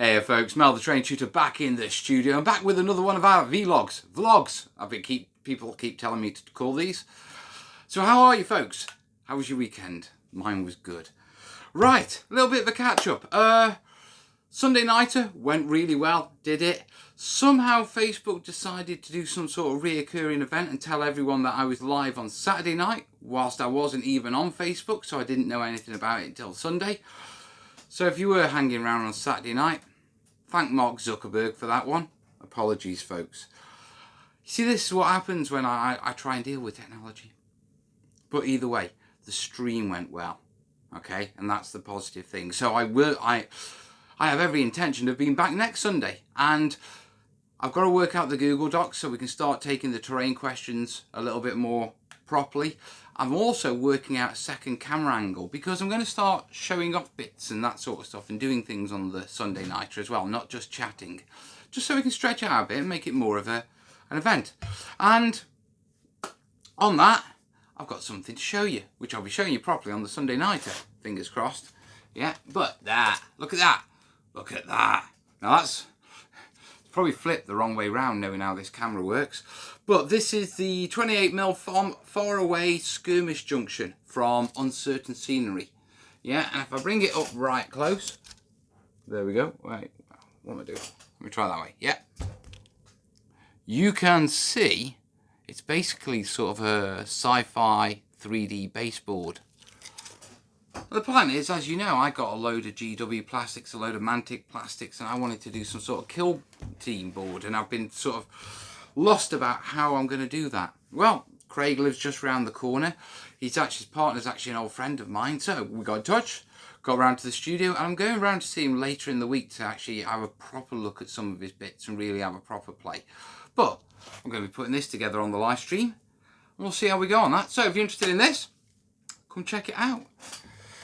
Hey folks, Mel the Train Tutor back in the studio. I'm back with another one of our vlogs. People keep telling me to call these. So how are you folks? How was your weekend? Mine was good. Right, a little bit of a catch up. Sunday nighter went really well, did it? Somehow Facebook decided to do some sort of reoccurring event and tell everyone that I was live on Saturday night whilst I wasn't even on Facebook, so I didn't know anything about it until Sunday. So if you were hanging around on Saturday night, thank Mark Zuckerberg for that one. Apologies, folks. You see, this is what happens when I try and deal with technology. But either way, the stream went well, okay? And that's the positive thing. So I have every intention of being back next Sunday. And I've got to work out the Google Docs so we can start taking the terrain questions a little bit more properly. I'm also working out a second camera angle because I'm going to start showing off bits and that sort of stuff and doing things on the Sunday nighter as well, not just chatting. Just so we can stretch out a bit and make it more of an event. And on that, I've got something to show you, which I'll be showing you properly on the Sunday nighter, fingers crossed. Yeah, but that, look at that, look at that. Now that's probably flipped the wrong way round knowing how this camera works. But this is the 28mm far away skirmish junction from Uncertain Scenery. Yeah, and if I bring it up right close, there we go. Wait, what am I doing? Let me try that way. Yeah. You can see it's basically sort of a sci-fi 3D baseboard. The plan is, as you know, I got a load of GW plastics, a load of Mantic plastics, and I wanted to do some sort of kill team board, and I've been sort of lost about how I'm going to do that. Well, Craig lives just round the corner. His partner's actually an old friend of mine, so we got in touch, got round to the studio, and I'm going round to see him later in the week to actually have a proper look at some of his bits and really have a proper play. But I'm going to be putting this together on the live stream, and we'll see how we go on that. So if you're interested in this, come check it out.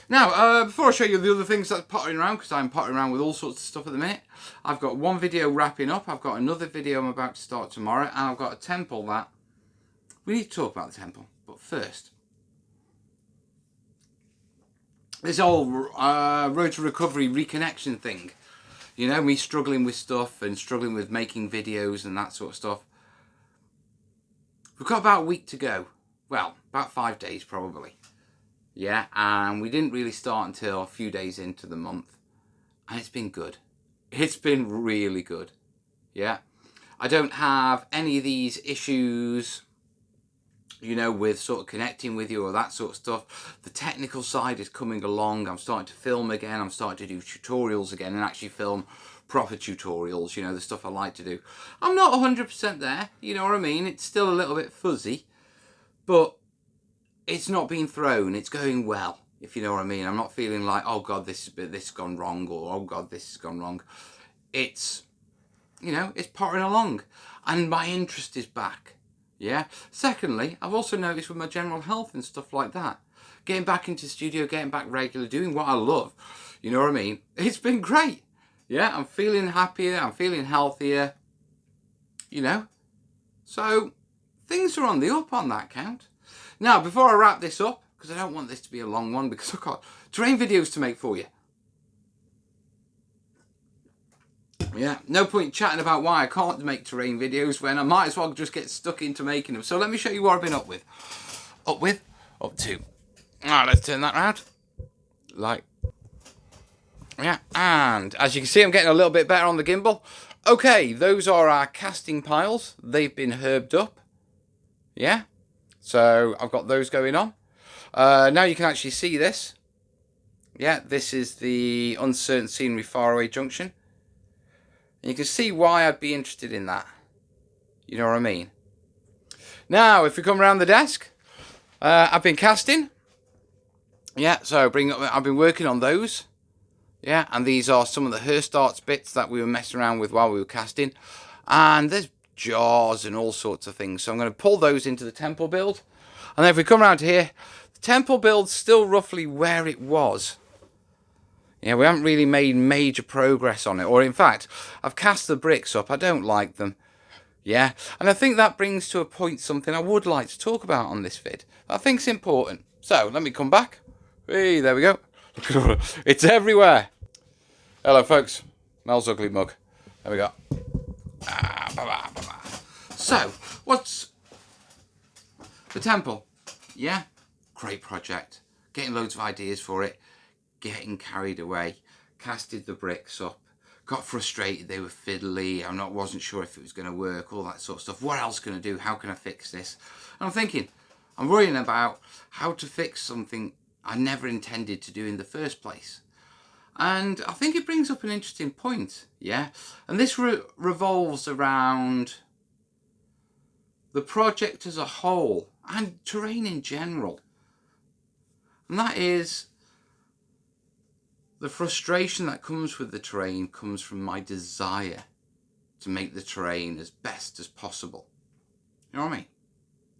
Now, before I show you the other things that's pottering around, because I'm pottering around with all sorts of stuff at the minute, I've got one video wrapping up, I've got another video I'm about to start tomorrow, and I've got a temple that... We need to talk about the temple, but first, this whole road to recovery reconnection thing, you know, me struggling with stuff and struggling with making videos and that sort of stuff. We've got about a week to go. Well, about 5 days probably. Yeah, and we didn't really start until a few days into the month. And it's been good. It's been really good. Yeah. I don't have any of these issues, you know, with sort of connecting with you or that sort of stuff. The technical side is coming along. I'm starting to film again. I'm starting to do tutorials again and actually film proper tutorials, you know, the stuff I like to do. I'm not 100% there, you know what I mean? It's still a little bit fuzzy, but it's not being thrown. It's going well, if you know what I mean. I'm not feeling like, oh God, this has gone wrong, or oh God, this has gone wrong. It's, you know, it's pottering along, and my interest is back. Yeah. Secondly, I've also noticed with my general health and stuff like that, getting back into the studio, getting back regular, doing what I love, you know what I mean? It's been great. Yeah, I'm feeling happier, I'm feeling healthier, you know. So things are on the up on that count. Now, before I wrap this up, because I don't want this to be a long one, because I've got terrain videos to make for you. Yeah, no point chatting about why I can't make terrain videos when I might as well just get stuck into making them. So let me show you what I've been up with. Up to. Let's turn that around. Like. Yeah, and as you can see, I'm getting a little bit better on the gimbal. Okay, those are our casting piles. They've been herbed up. Yeah. So I've got those going on. Now you can actually see this. Yeah, this is the Uncertain Scenery Faraway Junction. And you can see why I'd be interested in that. You know what I mean? Now, if we come around the desk, I've been casting. Yeah, so I've been working on those. Yeah, and these are some of the Herstarts bits that we were messing around with while we were casting. And there's jars and all sorts of things. So I'm going to pull those into the temple build. And then if we come around here, the temple build's still roughly where it was. Yeah, we haven't really made major progress on it. Or in fact, I've cast the bricks up. I don't like them. Yeah, and I think that brings to a point something I would like to talk about on this vid. I think it's important. So let me come back. Hey, there we go. It's everywhere. Hello, folks. Mel's ugly mug. There we go. So, what's the temple? Yeah, great project. Getting loads of ideas for it. Getting carried away. Casted the bricks up. Got frustrated. They were fiddly. Wasn't sure if it was going to work. All that sort of stuff. What else can I do? How can I fix this? And I'm thinking, I'm worrying about how to fix something I never intended to do in the first place. And I think it brings up an interesting point, yeah? And this revolves around the project as a whole and terrain in general. And that is the frustration that comes with the terrain comes from my desire to make the terrain as best as possible. You know what I mean?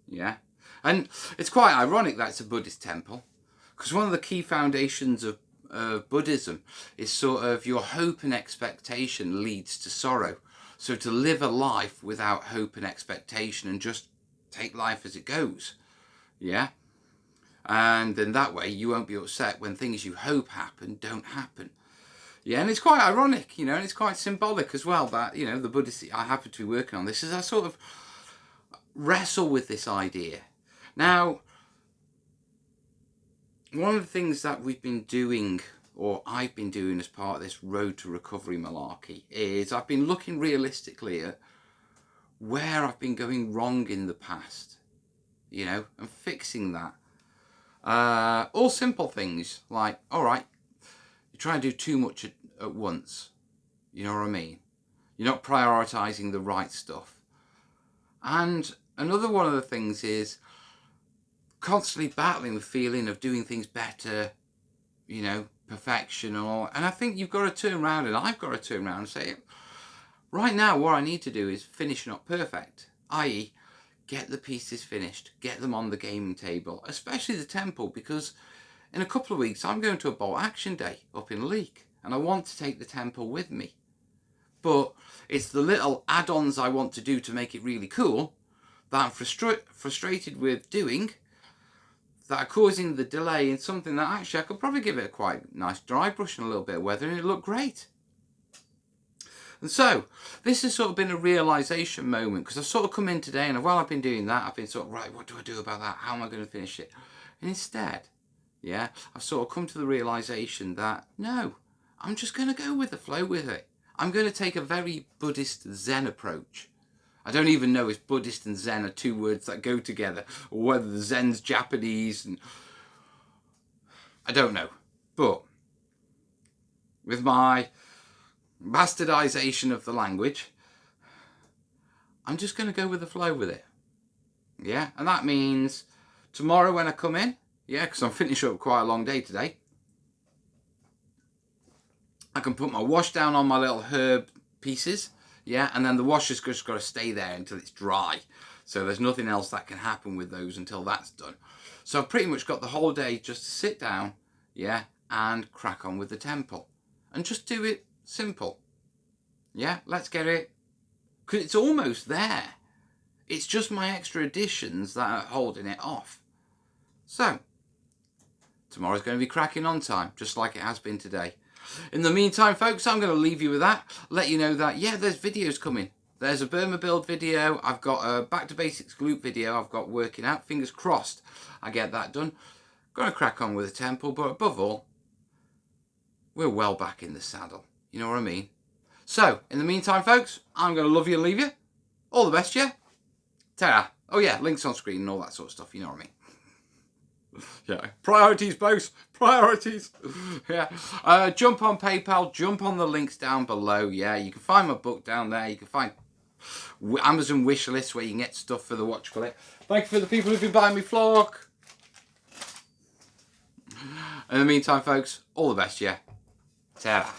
Yeah? And it's quite ironic that it's a Buddhist temple, because one of the key foundations of Buddhism is sort of your hope and expectation leads to sorrow. So to live a life without hope and expectation and just take life as it goes, yeah? And then that way you won't be upset when things you hope happen don't happen. Yeah, and it's quite ironic, you know, and it's quite symbolic as well that, you know, the Buddhist, I happen to be working on this, as I sort of wrestle with this idea. Now, one of the things that we've been doing, or I've been doing as part of this road to recovery malarkey, is I've been looking realistically at where I've been going wrong in the past, you know, and fixing that. All simple things like, all right, you try and do too much at once, you know what I mean? You're not prioritizing the right stuff. And another one of the things is constantly battling the feeling of doing things better, you know, perfection and all. And I think you've got to turn around, and I've got to turn around and say, right now what I need to do is finish not perfect, i.e. get the pieces finished, get them on the gaming table, especially the temple, because in a couple of weeks I'm going to a bolt action day up in Leek, and I want to take the temple with me. But it's the little add-ons I want to do to make it really cool that I'm frustrated with doing, that are causing the delay in something that actually I could probably give it a quite nice dry brush and a little bit of weather and it looked great. And so this has sort of been a realisation moment, because I've sort of come in today and while I've been doing that, I've been sort of, right, what do I do about that? How am I going to finish it? And instead, yeah, I've sort of come to the realisation that, no, I'm just going to go with the flow with it. I'm going to take a very Buddhist Zen approach. I don't even know if Buddhist and Zen are two words that go together, or whether the Zen's Japanese, and I don't know. But with my bastardization of the language, I'm just going to go with the flow with it. Yeah, and that means tomorrow when I come in, yeah, because I'm finishing up quite a long day today, I can put my wash down on my little herb pieces, yeah, and then the wash has just got to stay there until it's dry. So there's nothing else that can happen with those until that's done. So I've pretty much got the whole day just to sit down, yeah, and crack on with the temple. And just do it simple. Yeah, let's get it. Because it's almost there. It's just my extra additions that are holding it off. So, tomorrow's going to be cracking on time, just like it has been today. In the meantime, folks, I'm going to leave you with that. Let you know that, yeah, there's videos coming. There's a Burma build video. I've got a Back to Basics glute video. I've got working out. Fingers crossed I get that done. Going to crack on with the temple, but above all, we're well back in the saddle. You know what I mean? So, in the meantime, folks, I'm going to love you and leave you. All the best, yeah? Ta-ra. Oh, yeah, links on screen and all that sort of stuff. You know what I mean? Yeah, priorities, folks. Priorities. Yeah. Jump on PayPal. Jump on the links down below. Yeah, you can find my book down there. You can find Amazon wish list where you can get stuff for the watch clip. Thank you for the people who've been buying me flock. In the meantime, folks, all the best, yeah? Ta-ra.